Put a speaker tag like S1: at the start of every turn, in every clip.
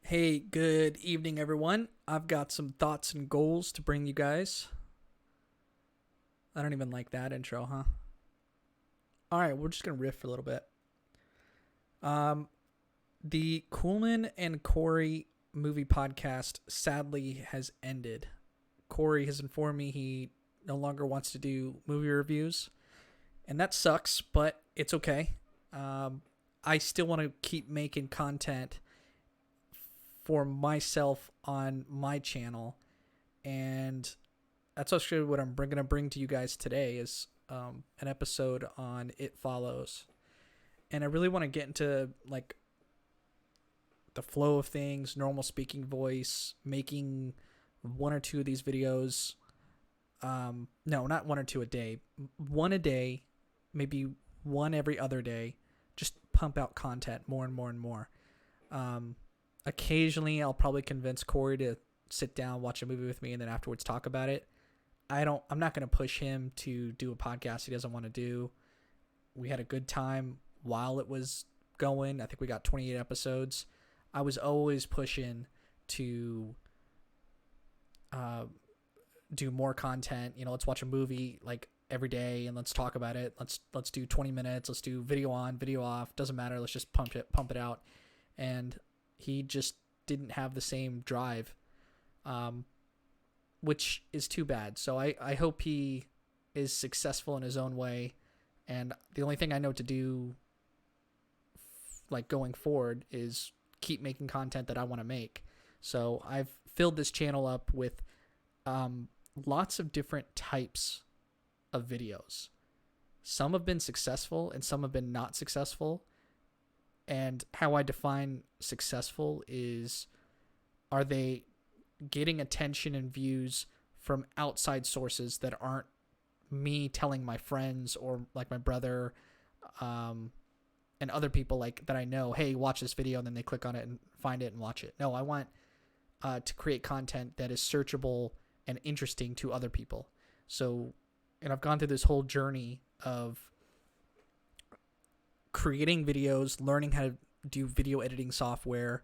S1: Hey, good evening, everyone. I've got some thoughts and goals to bring you guys. I don't even like that intro, huh? All right, we're just gonna riff for a little bit. Um, the Kuhlman and Corey movie podcast sadly has ended. Corey has informed me he no longer wants to do movie reviews, and that sucks, but it's okay. I still want to keep making content for myself on my channel, and that's actually what I'm going to bring to you guys today is an episode on It Follows. And I really want to get into like the flow of things, normal speaking voice, making one or two of these videos. No, not one or two a day. One a day, maybe one every other day. Just pump out content more and more and more. Occasionally, I'll probably convince Corey to sit down, watch a movie with me, and then afterwards talk about it. I'm not going to push him to do a podcast he doesn't want to do. We had a good time while it was going. I think we got 28 episodes. I was always pushing to do more content. You know, let's watch a movie like every day and let's talk about it. Let's do 20 minutes. Let's do video on, video off. Doesn't matter. Let's just pump it out. And he just didn't have the same drive. Which is too bad. So I hope he is successful in his own way. And the only thing I know to do like going forward is keep making content that I want to make. So I've filled this channel up with lots of different types of videos. Some have been successful and some have been not successful. And how I define successful is, are they getting attention and views from outside sources that aren't me telling my friends or like my brother and other people like that I know, hey, watch this video, and then they click on it and find it and watch it. No, I want to create content that is searchable and interesting to other people. So, and I've gone through this whole journey of creating videos, learning how to do video editing software,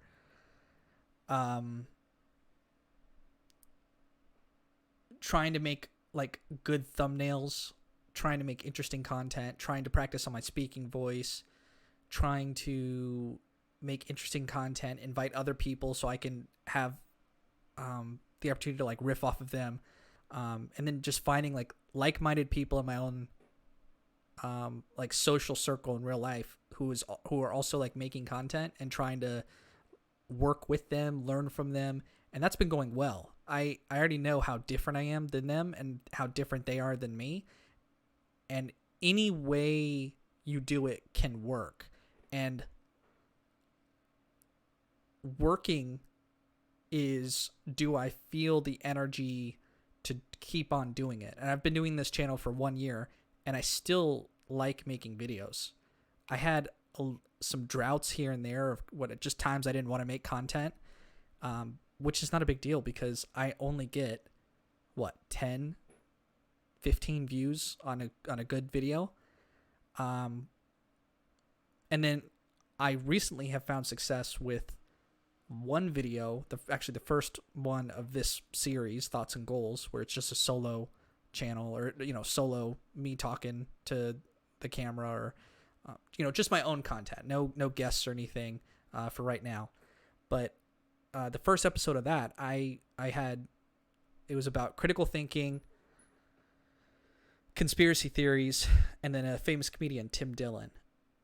S1: trying to make like good thumbnails, trying to make interesting content, trying to practice on my speaking voice, trying to make interesting content, invite other people so I can have the opportunity to like riff off of them, and then just finding like-minded people in my own like social circle in real life who are also like making content and trying to work with them, learn from them. And that's been going well. I already know how different I am than them and how different they are than me. And any way you do it can work. And working is, do I feel the energy to keep on doing it? And I've been doing this channel for 1 year and I still like making videos. I had some droughts here and there of just times I didn't want to make content. Which is not a big deal because I only get 10, 15 views on a good video. And then I recently have found success with one video, actually the first one of this series, Thoughts and Goals, where it's just a solo channel or, solo me talking to the camera or, just my own content. No guests or anything for right now. But the first episode of that, it was about critical thinking, conspiracy theories, and then a famous comedian, Tim Dillon.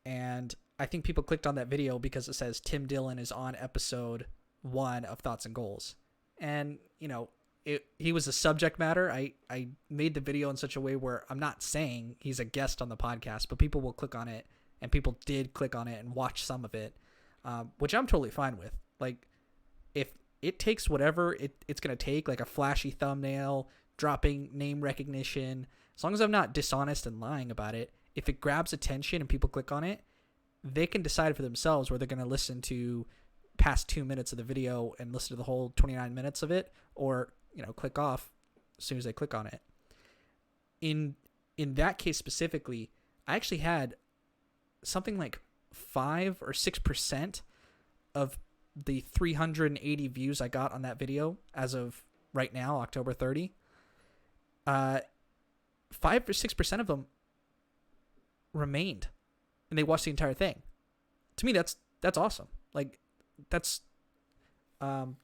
S1: And I think people clicked on that video because it says Tim Dillon is on episode 1 of Thoughts and Goals. And, he was a subject matter. I made the video in such a way where I'm not saying he's a guest on the podcast, but people will click on it, and people did click on it and watch some of it, which I'm totally fine with. Like, if it takes whatever it's going to take, like a flashy thumbnail, dropping name recognition, as long as I'm not dishonest and lying about it, if it grabs attention and people click on it, they can decide for themselves whether they're going to listen to past 2 minutes of the video and listen to the whole 29 minutes of it, or, click off as soon as they click on it. In that case specifically, I actually had something like 5 or 6% of the 380 views I got on that video as of right now, October 30, 5 or 6% of them remained and they watched the entire thing. To me, that's awesome. Like, that's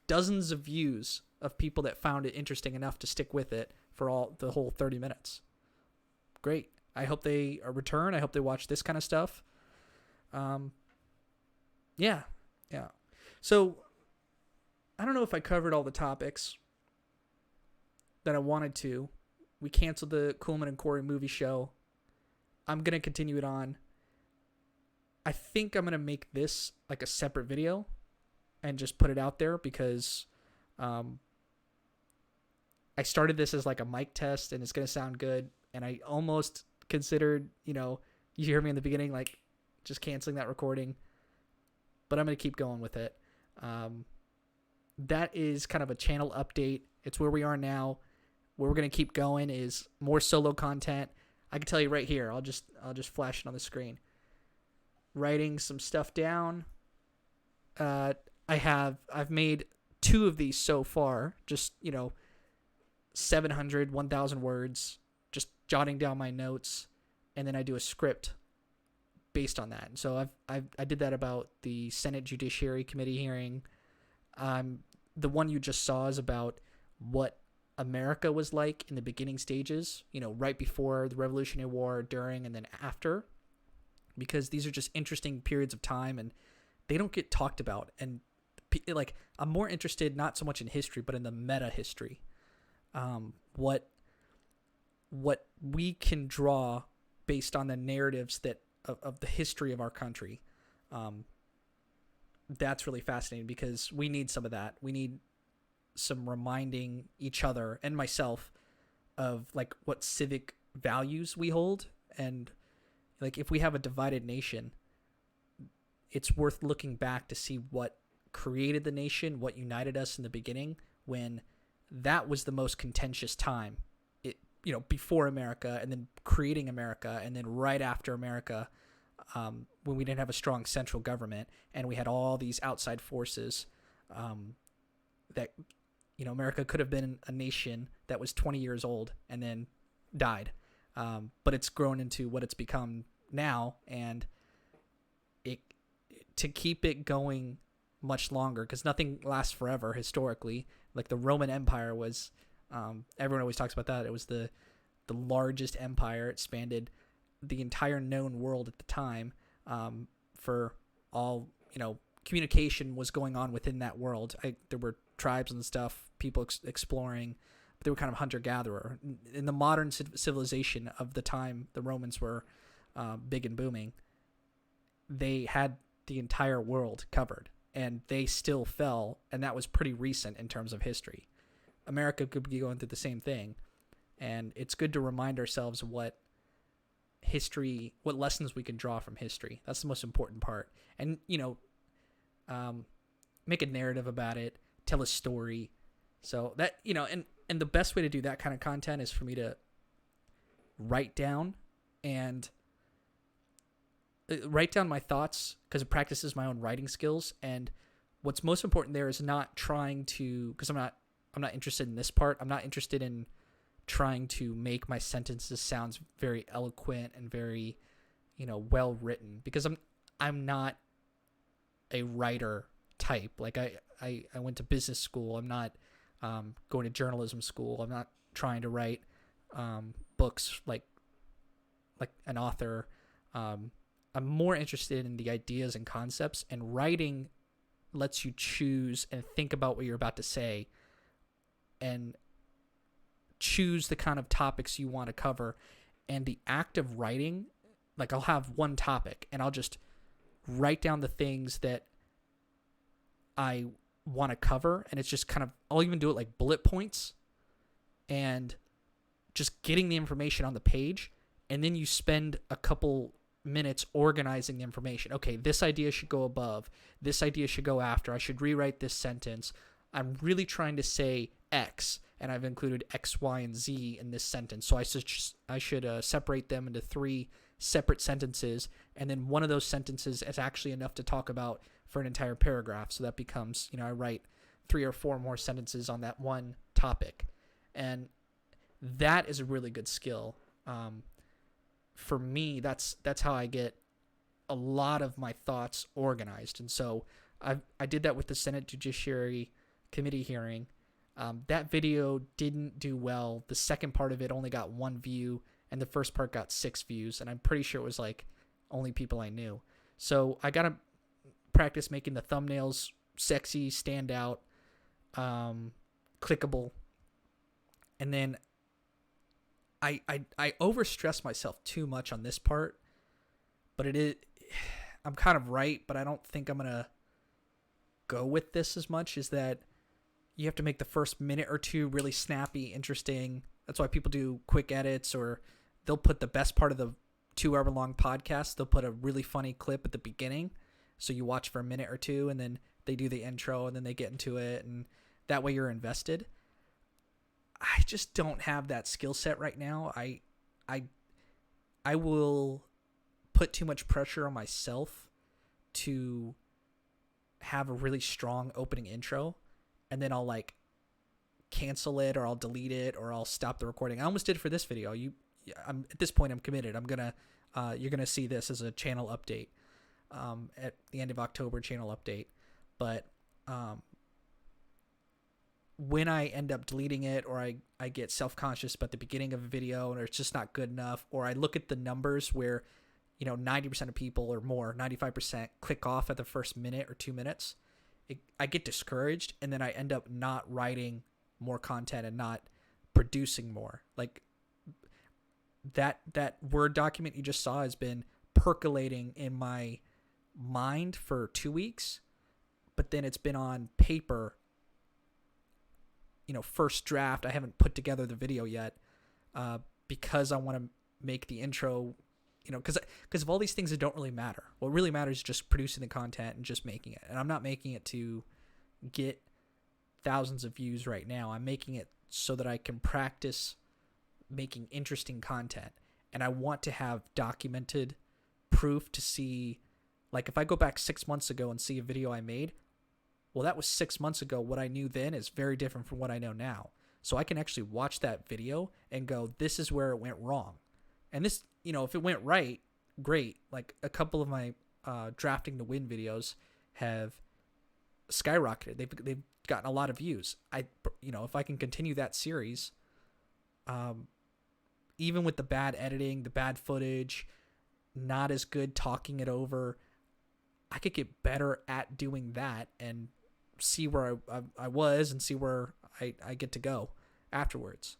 S1: dozens of views of people that found it interesting enough to stick with it for the whole 30 minutes. Great. I hope they return. I hope they watch this kind of stuff. Yeah. So I don't know if I covered all the topics that I wanted to. We canceled the Kuhlman and Corey movie show. I'm going to continue it on. I think I'm going to make this like a separate video and just put it out there because I started this as like a mic test and it's going to sound good. And I almost considered, you hear me in the beginning, like just canceling that recording. But I'm going to keep going with it. That is kind of a channel update. It's where we are now. Where we're going to keep going is more solo content. I can tell you right here. I'll just flash it on the screen. Writing some stuff down. I've made 2 of these so far. Just 700, 1,000 words. Just jotting down my notes, and then I do a script based on that. And so I did that about the Senate Judiciary Committee hearing. The one you just saw is about what America was like in the beginning stages, right before the Revolutionary War, during, and then after, because these are just interesting periods of time and they don't get talked about. And like, I'm more interested not so much in history, but in the meta history. What we can draw based on the narratives that of the history of our country. That's really fascinating because we need some of that. We need some reminding each other and myself of like what civic values we hold. And like, if we have a divided nation, it's worth looking back to see what created the nation, what united us in the beginning, when that was the most contentious time, before America, and then creating America, and then right after America, when we didn't have a strong central government and we had all these outside forces, that, America could have been a nation that was 20 years old and then died. But it's grown into what it's become now, and to keep it going much longer, because nothing lasts forever historically. Like the Roman Empire was, everyone always talks about that. It was the largest empire. It spanned the entire known world at the time. For all, communication was going on within that world. There were tribes and stuff, people exploring, but they were kind of hunter-gatherer. In the modern civilization of the time, the Romans were big and booming. They had the entire world covered, and they still fell, and that was pretty recent in terms of history. America could be going through the same thing, and it's good to remind ourselves what lessons we can draw from history. That's the most important part. And, make a narrative about it, tell a story. So that, and the best way to do that kind of content is for me to write down my thoughts, because it practices my own writing skills. And what's most important there is not trying to, because I'm not interested in this part. I'm not interested in trying to make my sentences sound very eloquent and very, well written, because I'm not a writer type. Like I went to business school. I'm not going to journalism school. I'm not trying to write books like an author. I'm more interested in the ideas and concepts, and writing lets you choose and think about what you're about to say and choose the kind of topics you want to cover. And the act of writing, like, I'll have one topic and I'll just write down the things that I want to cover, and it's just kind of, I'll even do it like bullet points and just getting the information on the page. And then you spend a couple minutes organizing the information. Okay, this idea should go above, this idea should go after, I should rewrite this sentence. I'm really trying to say X, and I've included X, Y, and Z in this sentence. So I should separate them into 3 separate sentences, and then one of those sentences is actually enough to talk about for an entire paragraph. So that becomes, I write 3 or 4 more sentences on that one topic. And that is a really good skill. For me, that's how I get a lot of my thoughts organized. And so I did that with the Senate Judiciary Committee hearing. That video didn't do well. The second part of it only got 1 view, and the first part got 6 views. And I'm pretty sure it was like only people I knew. So I got to practice making the thumbnails sexy, stand out, clickable. And then I overstress myself too much on this part, but I'm kind of right, but I don't think I'm going to go with this as much, is that you have to make the first minute or two really snappy, interesting. That's why people do quick edits, or they'll put the best part of the 2-hour-long podcast. They'll put a really funny clip at the beginning, so you watch for a minute or two, and then they do the intro, and then they get into it, and that way you're invested. I just don't have that skill set right now. I will put too much pressure on myself to have a really strong opening intro, and then I'll like cancel it, or I'll delete it, or I'll stop the recording. I almost did for this video. At this point I'm committed. You're gonna see this as a channel update at the end of October, channel update. But when I end up deleting it, or I get self-conscious about the beginning of a video, or it's just not good enough, or I look at the numbers where 90% of people or more, 95% click off at the first minute or 2 minutes, I get discouraged, and then I end up not writing more content and not producing more. Like that Word document you just saw has been percolating in my mind for 2 weeks, but then it's been on paper, first draft. I haven't put together the video yet because I want to make the intro, because of all these things that don't really matter. What really matters is just producing the content and just making it. And I'm not making it to get thousands of views right now. I'm making it so that I can practice making interesting content. And I want to have documented proof to see, like if I go back 6 months ago and see a video I made, well, that was 6 months ago. What I knew then is very different from what I know now. So I can actually watch that video and go, this is where it went wrong. And this, if it went right, great. Like a couple of my drafting to win videos have skyrocketed. They've gotten a lot of views. If I can continue that series, even with the bad editing, the bad footage, not as good talking it over, I could get better at doing that and see where I was and see where I get to go afterwards.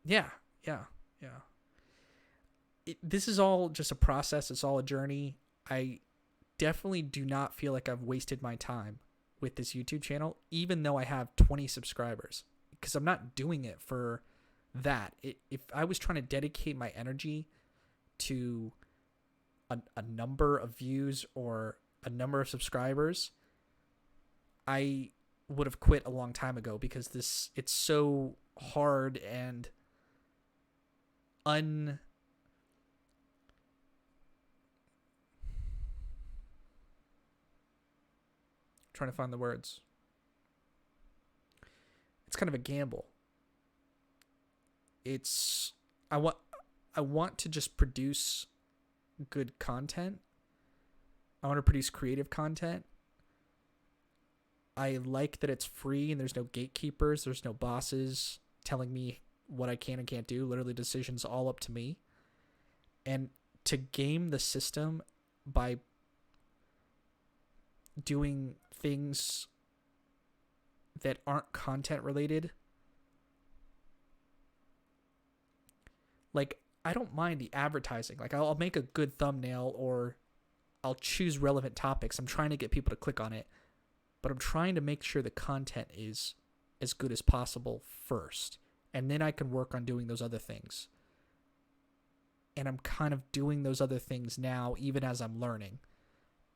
S1: Yeah. This is all just a process. It's all a journey. I definitely do not feel like I've wasted my time with this YouTube channel, even though I have 20 subscribers, because I'm not doing it for that. If I was trying to dedicate my energy to a number of views or a number of subscribers, I would have quit a long time ago, because it's so hard and trying to find the words. It's kind of a gamble. I want to just produce good content. I want to produce creative content. I like that it's free and there's no gatekeepers. There's no bosses telling me what I can and can't do. Literally, decisions all up to me. And to game the system by doing things that aren't content related, like I don't mind the advertising. Like I'll make a good thumbnail, or I'll choose relevant topics. I'm trying to get people to click on it, but I'm trying to make sure the content is as good as possible first, and then I can work on doing those other things. And I'm kind of doing those other things now, even as I'm learning.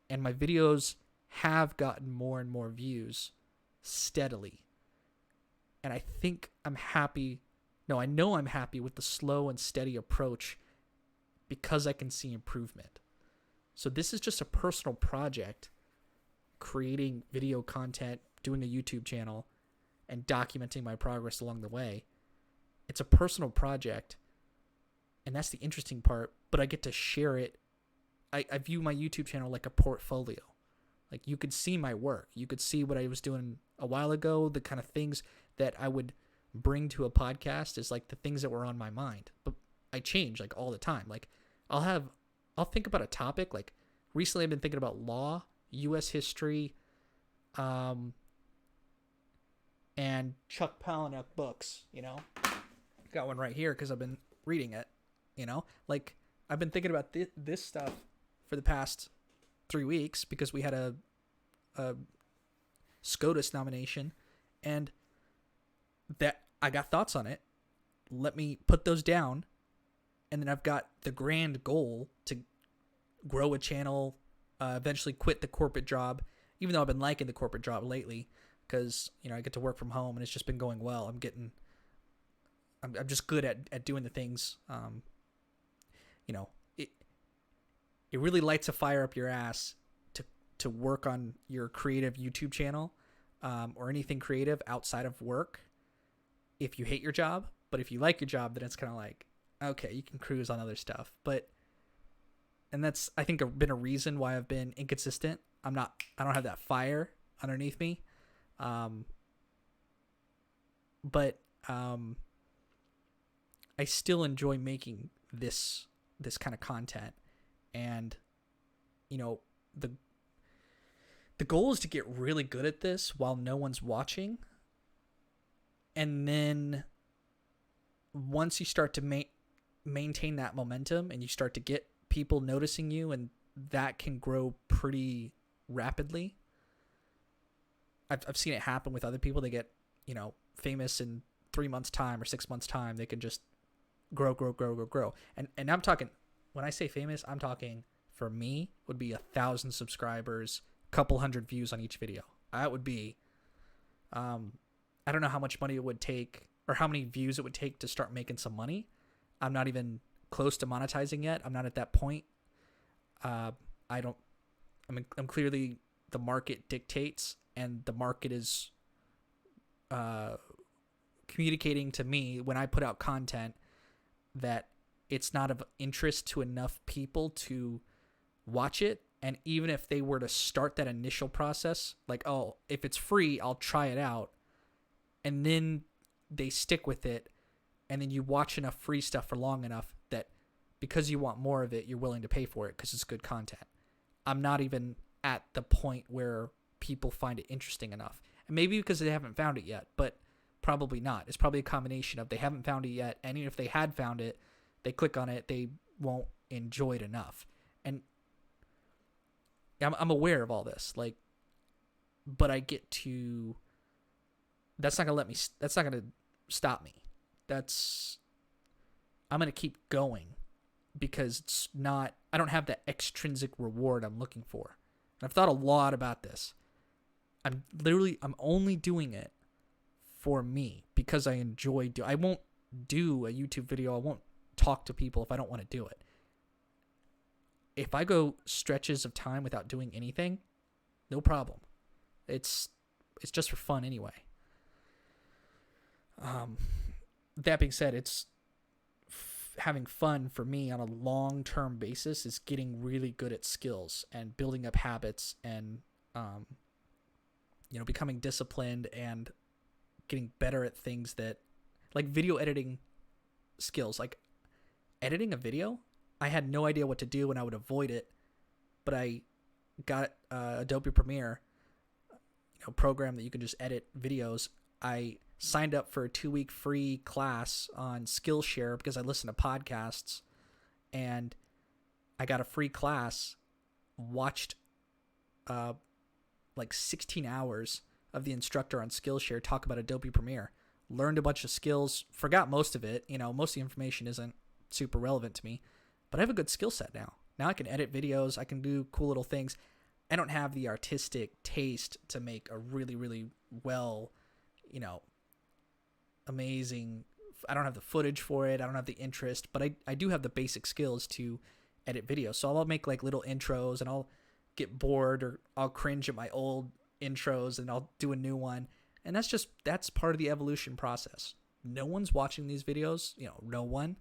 S1: And my videos have gotten more and more views steadily. And I think I'm happy. No, I know I'm happy with the slow and steady approach, because I can see improvement. So this is just a personal project, creating video content, doing a YouTube channel, and documenting my progress along the way. It's a personal project, and that's the interesting part, but I get to share it. I view my YouTube channel like a portfolio. Like, you could see my work. You could see what I was doing a while ago, the kind of things that I would bring to a podcast is like the things that were on my mind. But I change like all the time. Like, I'll think about a topic. Like, recently I've been thinking about law, U.S. history, and Chuck Palahniuk books, Got one right here because I've been reading it, Like, I've been thinking about this stuff for the past 3 weeks because we had a SCOTUS nomination, and that I got thoughts on it. Let me put those down, and then I've got the grand goal to grow a channel, eventually quit the corporate job, even though I've been liking the corporate job lately because, I get to work from home and it's just been going well. I'm just good at doing the things. It really lights a fire up your ass to work on your creative YouTube channel, or anything creative outside of work if you hate your job. But if you like your job, then it's kind of like, okay, you can cruise on other stuff. And that's, I think, been a reason why I've been inconsistent. I don't have that fire underneath me. But I still enjoy making this kind of content. And, the goal is to get really good at this while no one's watching. And then once you start to maintain that momentum and you start to get people noticing you, and that can grow pretty rapidly. I've seen it happen with other people. They get, famous in 3 months' time or 6 months' time. They can just grow. And I'm talking, when I say famous, I'm talking, for me, would be 1,000 subscribers, couple hundred views on each video. That would be, I don't know how much money it would take or how many views it would take to start making some money. I'm not even close to monetizing yet. I'm not at that point. I'm clearly, the market dictates, and the market is communicating to me when I put out content that it's not of interest to enough people to watch it. And even if they were to start that initial process, like, oh, if it's free, I'll try it out, and then they stick with it, and then you watch enough free stuff for long enough that because you want more of it, you're willing to pay for it because it's good content. I'm not even at the point where people find it interesting enough. And maybe because they haven't found it yet, but probably not. It's probably a combination of they haven't found it yet, and even if they had found it, they click on it, they won't enjoy it enough. And I'm aware of all this, but I get to, that's not going to stop me. I'm going to keep going because I don't have that extrinsic reward I'm looking for. And I've thought a lot about this. I'm only doing it for me because I enjoy I won't do a YouTube video. I won't talk to people if I don't want to do it. If I go stretches of time without doing anything, no problem. It's just for fun anyway. That being said, it's having fun for me on a long-term basis is getting really good at skills and building up habits and, becoming disciplined and getting better at things that, like video editing skills. Like, editing a video, I had no idea what to do and I would avoid it, but I got Adobe Premiere, program that you can just edit videos. I signed up for a 2-week free class on Skillshare because I listen to podcasts, and I got a free class, watched 16 hours of the instructor on Skillshare talk about Adobe Premiere, learned a bunch of skills, forgot most of it. Most of the information isn't super relevant to me, but I have a good skill set now. Now I can edit videos. I can do cool little things. I don't have the artistic taste to make a really, really well, amazing. I don't have the footage for it. I don't have the interest, but I do have the basic skills to edit videos. So I'll make like little intros, and I'll get bored, or I'll cringe at my old intros, and I'll do a new one. And that's part of the evolution process. No one's watching these videos, no one.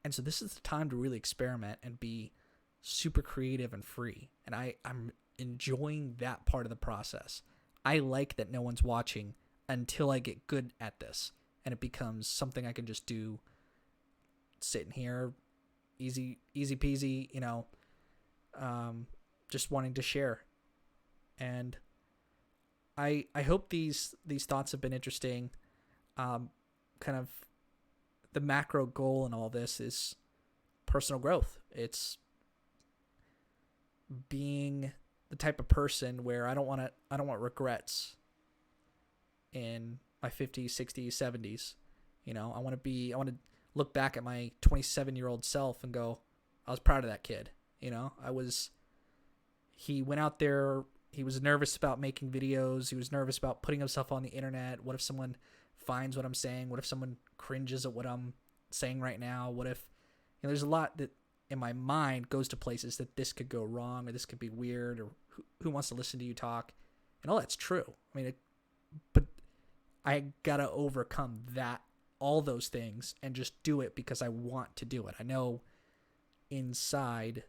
S1: And so this is the time to really experiment and be super creative and free. And I'm enjoying that part of the process. I like that no one's watching until I get good at this, and it becomes something I can just do sitting here, easy peasy, just wanting to share. And I hope these thoughts have been interesting. Kind of the macro goal in all this is personal growth. It's being the type of person where I don't want regrets in my 50s, 60s, 70s. I want to look back at my 27-year-old self and go, I was proud of that kid. He went out there, he was nervous about making videos, he was nervous about putting himself on the internet. What if someone finds what I'm saying? What if someone cringes at what I'm saying right now? What if, there's a lot that in my mind goes to places that this could go wrong, or this could be weird, or who wants to listen to you talk? And all that's true. But I gotta overcome all those things, and just do it because I want to do it. I know inside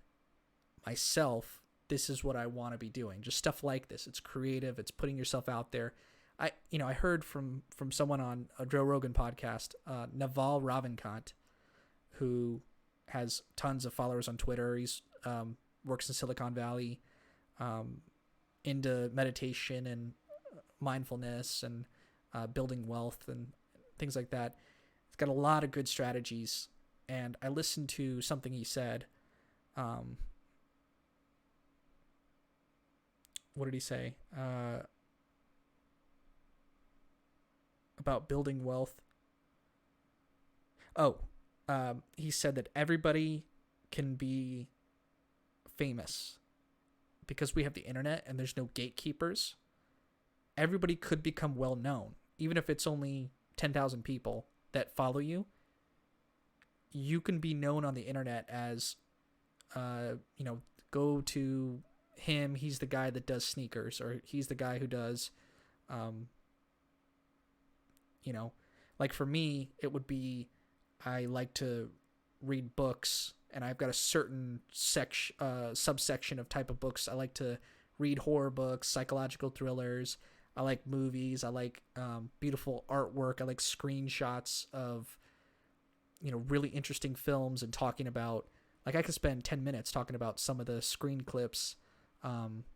S1: myself, this is what I want to be doing. Just stuff like this. It's creative. It's putting yourself out there. I heard from someone on a Joe Rogan podcast, Naval Ravikant, who has tons of followers on Twitter. He's works in Silicon Valley, into meditation and mindfulness and building wealth and things like that. He's got a lot of good strategies. And I listened to something he said. What did he say? About building wealth. He said that everybody can be famous because we have the internet and there's no gatekeepers. Everybody could become well known, even if it's only 10,000 people that follow you. You can be known on the internet as, go to him. He's the guy that does sneakers, or he's the guy who does, like for me, it would be, I like to read books, and I've got a certain subsection of type of books. I like to read horror books, psychological thrillers. I like movies. I like beautiful artwork. I like screenshots of, really interesting films, and talking about, like, I could spend 10 minutes talking about some of the screen clips,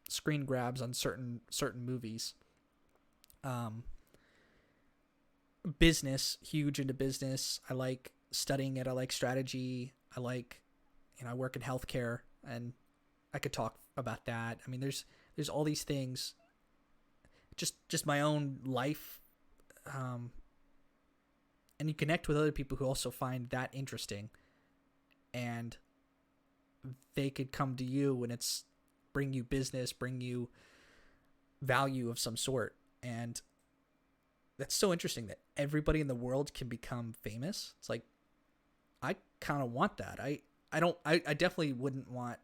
S1: screen grabs on certain movies. Business, huge into business. I like studying it. I like strategy. I like, I work in healthcare, and I could talk about that. There's all these things, just my own life. And you connect with other people who also find that interesting, and they could come to you, and it's bring you business, bring you value of some sort. And that's so interesting that everybody in the world can become famous. It's like, I kind of want that. I definitely wouldn't want,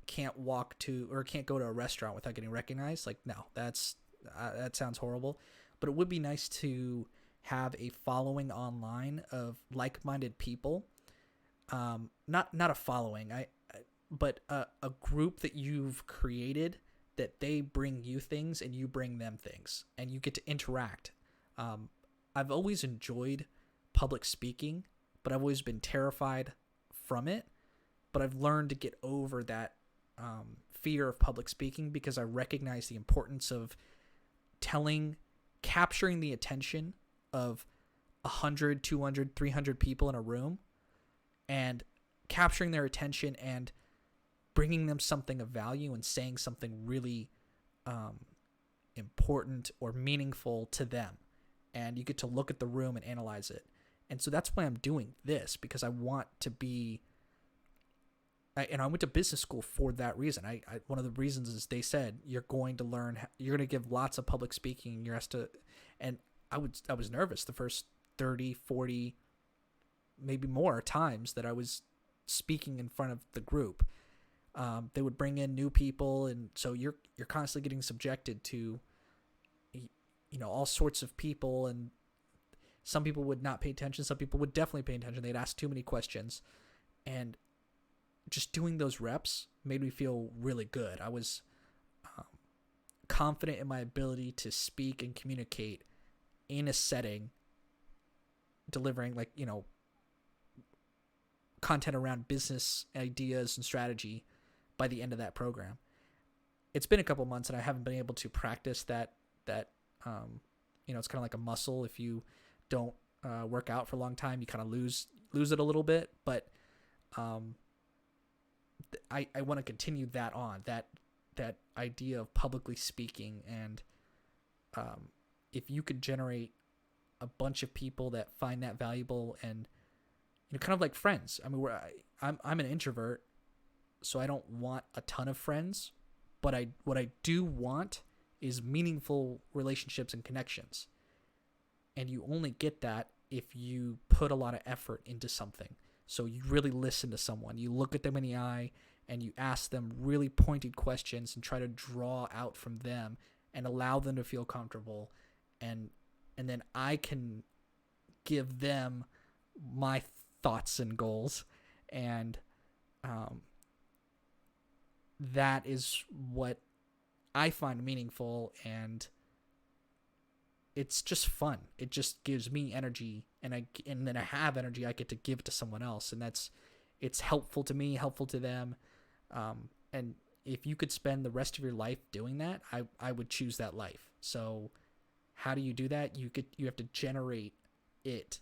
S1: can't walk to, or can't go to a restaurant without getting recognized. Like, no, that sounds horrible. But it would be nice to have a following online of like-minded people. Not a following, but a group that you've created, that they bring you things and you bring them things, and you get to interact. I've always enjoyed public speaking, but I've always been terrified from it. But I've learned to get over that fear of public speaking, because I recognize the importance of capturing the attention of 100, 200, 300 people in a room, and capturing their attention and bringing them something of value and saying something really important or meaningful to them. And you get to look at the room and analyze it. And so that's why I'm doing this, because I want to be, and I went to business school for that reason. One of the reasons is they said, you're going to give lots of public speaking. You're asked to, and I was nervous the first 30, 40, maybe more times that I was speaking in front of the group. They would bring in new people, and so you're constantly getting subjected to, all sorts of people, and some people would not pay attention. Some people would definitely pay attention. They'd ask too many questions, and just doing those reps made me feel really good. I was confident in my ability to speak and communicate in a setting, delivering content around business ideas and strategy by the end of that program. It's been a couple months and I haven't been able to practice that it's kind of like a muscle. If you don't work out for a long time, you kind of lose it a little bit, but I want to continue that idea of publicly speaking. And if you could generate a bunch of people that find that valuable, and kind of like friends. I mean, I'm an introvert, so I don't want a ton of friends, but what I do want is meaningful relationships and connections. And you only get that if you put a lot of effort into something. So you really listen to someone, you look at them in the eye, and you ask them really pointed questions and try to draw out from them and allow them to feel comfortable. And then I can give them my thoughts and goals. And that is what I find meaningful, and it's just fun. It just gives me energy, and then I have energy I get to give to someone else, and it's helpful to me, helpful to them. And if you could spend the rest of your life doing that, I would choose that life. So how do you do that? You have to generate it,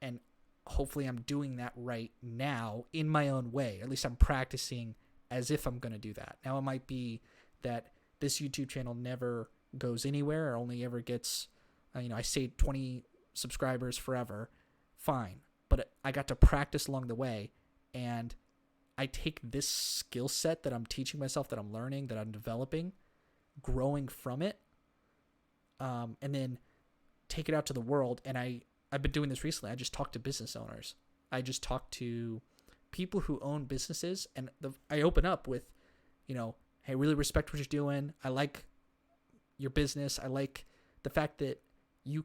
S1: and hopefully I'm doing that right now in my own way. At least I'm practicing as if I'm going to do that. Now it might be that this YouTube channel never goes anywhere, or only ever gets, I say 20 subscribers forever. Fine. But I got to practice along the way, and I take this skill set that I'm teaching myself, that I'm learning, that I'm developing, growing from it, and then take it out to the world. And I've been doing this recently. I just talked to business owners. I just talked to people who own businesses, and I open up with, hey, really respect what you're doing. I like your business. I like the fact that you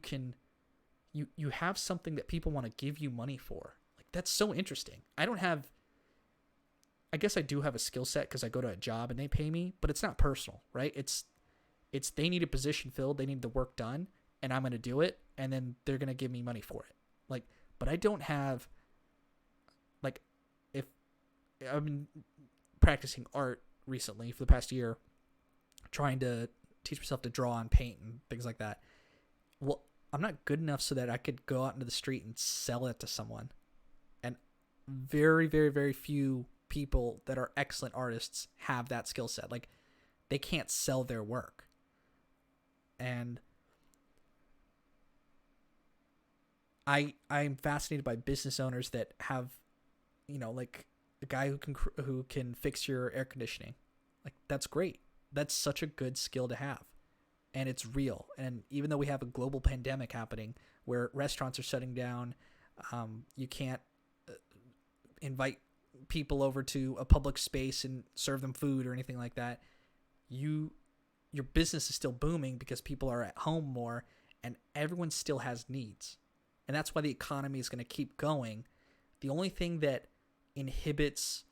S1: have something that people want to give you money for. Like, that's so interesting. I guess I do have a skill set because I go to a job and they pay me, but it's not personal, right? It's they need a position filled, they need the work done, and I'm going to do it, and then they're going to give me money for it. Like, but I don't have, like, if I've been practicing art recently for the past year, trying to teach myself to draw and paint and things like that. Well, I'm not good enough so that I could go out into the street and sell it to someone. And very, very, very few people that are excellent artists have that skill set. Like, they can't sell their work. And I'm fascinated by business owners that have, like a guy who can fix your air conditioning. Like, that's great. That's such a good skill to have. And it's real. And even though we have a global pandemic happening where restaurants are shutting down, you can't invite people over to a public space and serve them food or anything like that. Your business is still booming because people are at home more, and everyone still has needs. And that's why the economy is going to keep going. The only thing that inhibits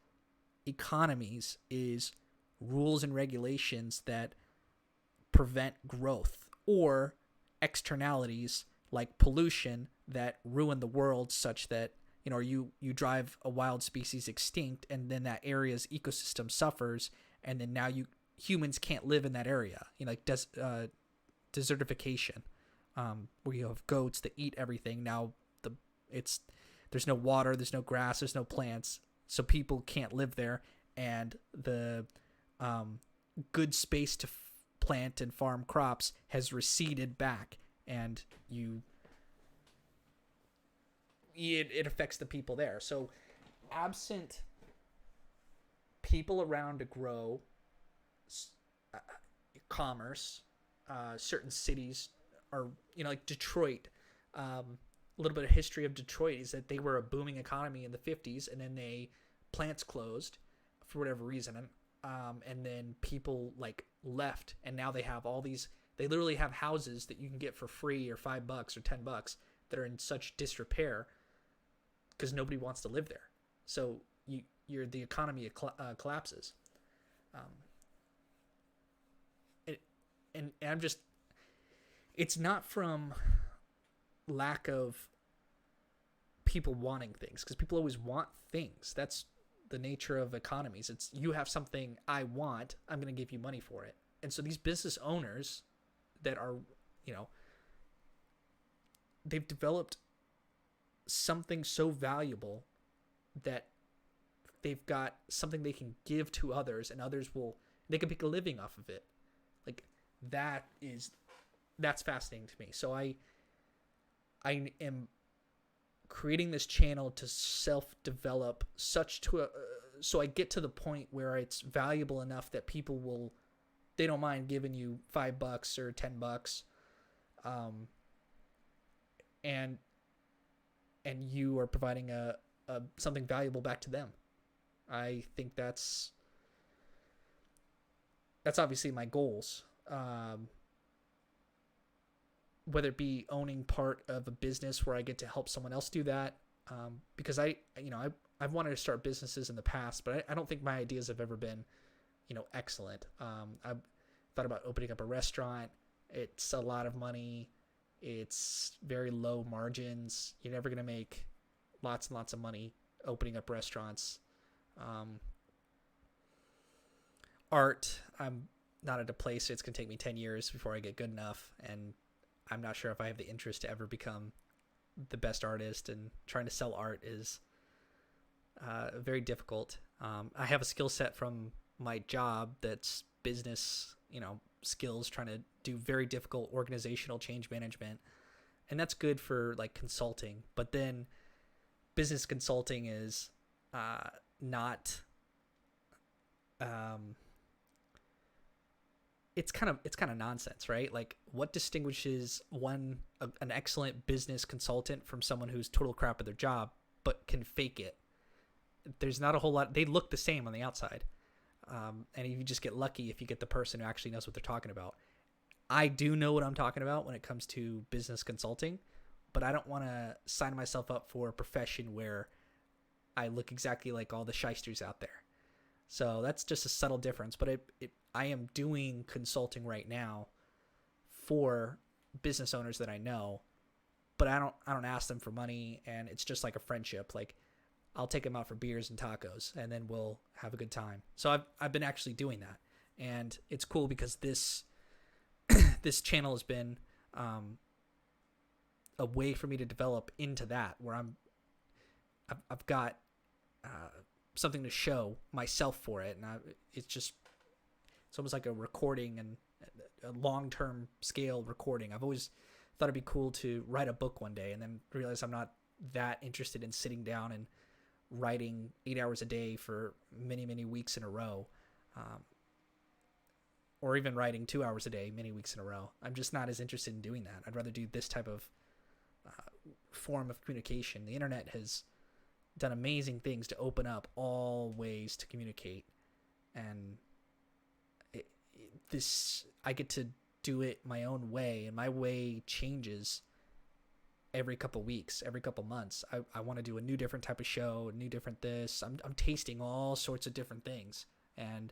S1: economies is rules and regulations that prevent growth, or externalities like pollution that ruin the world, such that you drive a wild species extinct, and then that area's ecosystem suffers, and then now humans can't live in that area. Like desertification, where you have goats that eat everything. Now there's no water, there's no grass, there's no plants, so people can't live there, and the good space to plant and farm crops has receded back, and it affects the people there. So absent people around to grow commerce, certain cities are, like Detroit, a little bit of history of Detroit is that they were a booming economy in the 50s, and then plants closed for whatever reason, and then people like left, and now they have all these. They literally have houses that you can get for free or $5 or $10 that are in such disrepair because nobody wants to live there. So the economy collapses. And I'm just, it's not from lack of people wanting things, because people always want things. That's the nature of economies. It's, you have something I want, I'm going to give you money for it. And so these business owners that are, they've developed something so valuable that they've got something they can give to others, and they can make a living off of it. Like, that's fascinating to me. So I am creating this channel to self-develop so I get to the point where it's valuable enough that they don't mind giving you $5 or $10, and you are providing a something valuable back to them. I think that's obviously my goals. Whether it be owning part of a business where I get to help someone else do that, because I've wanted to start businesses in the past, but I don't think my ideas have ever been, excellent. I've thought about opening up a restaurant. It's a lot of money. It's very low margins. You're never going to make lots and lots of money opening up restaurants. Art, I'm not at a place. It's going to take me 10 years before I get good enough, and I'm not sure if I have the interest to ever become the best artist, and trying to sell art is very difficult. I have a skill set from my job that's business, skills, trying to do very difficult organizational change management, and that's good for like consulting. But then business consulting is not. It's kind of nonsense, right? Like, what distinguishes an excellent business consultant from someone who's total crap at their job but can fake it? There's not a whole lot. They look the same on the outside, and you just get lucky if you get the person who actually knows what they're talking about. I do know what I'm talking about when it comes to business consulting, but I don't want to sign myself up for a profession where I look exactly like all the shysters out there. So that's just a subtle difference. But I am doing consulting right now for business owners that I know, but I don't ask them for money, and it's just like a friendship. Like, I'll take them out for beers and tacos, and then we'll have a good time. So I've been actually doing that, and it's cool because this channel has been a way for me to develop into that, where I've got something to show myself for it, and it's almost like a recording, and a long-term scale recording. I've always thought it'd be cool to write a book one day, and then realize I'm not that interested in sitting down and writing 8 hours a day for many, many weeks in a row, or even writing 2 hours a day many weeks in a row. I'm just not as interested in doing that. I'd rather do this type of form of communication. The internet has done amazing things to open up all ways to communicate, and I get to do it my own way, and my way changes every couple weeks, every couple months. I want to do a new different type of show, a new different this. I'm tasting all sorts of different things, and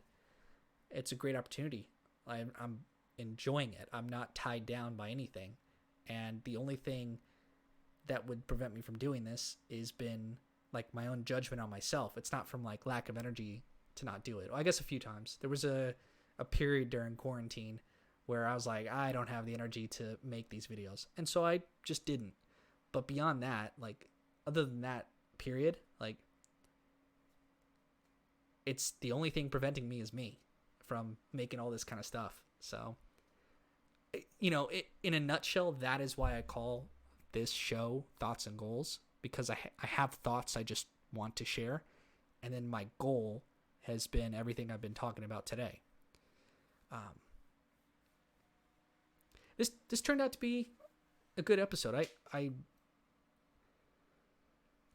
S1: it's a great opportunity. I'm enjoying it. I'm not tied down by anything, and the only thing that would prevent me from doing this is been like my own judgment on myself. It's not from like lack of energy to not do it. Well, I guess a few times. There was a period during quarantine where I was like, I don't have the energy to make these videos, and so I just didn't. But beyond that, like, other than that period, like, it's the only thing preventing me is me from making all this kind of stuff. So, in a nutshell, that is why I call this show Thoughts and Goals, because I have thoughts I just want to share, and then my goal has been everything I've been talking about today. This turned out to be a good episode. I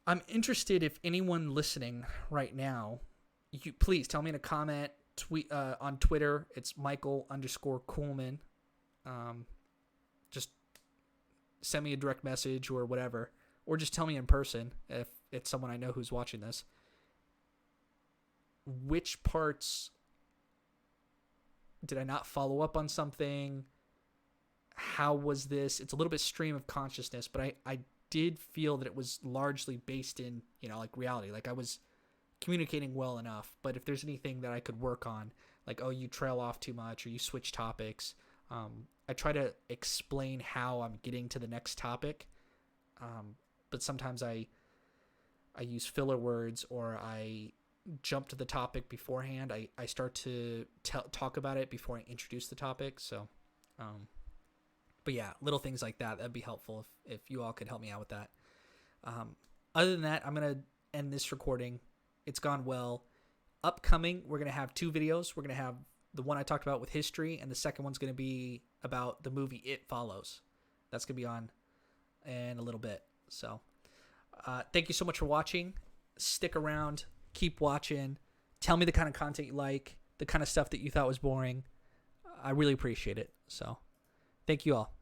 S1: I'm interested if anyone listening right now, you please tell me in a comment, tweet on Twitter. It's Michael_Kuhlman. Just send me a direct message or whatever, or just tell me in person if it's someone I know who's watching this. Which parts did I not follow up on something? How was this? It's a little bit stream of consciousness, but I did feel that it was largely based in, like reality. Like I was communicating well enough, but if there's anything that I could work on, like, oh, you trail off too much or you switch topics, I try to explain how I'm getting to the next topic. But sometimes I use filler words, or I jump to the topic beforehand. I start to talk about it before I introduce the topic. So, but yeah, little things like that, that'd be helpful if you all could help me out with that. Other than that, I'm going to end this recording. It's gone well. Upcoming, we're going to have 2 videos. We're going to have the one I talked about with history, and the second one's going to be about the movie It Follows. That's going to be on in a little bit. So thank you so much for watching. Stick around. Keep watching. Tell me the kind of content you like, the kind of stuff that you thought was boring. I really appreciate it. So thank you all.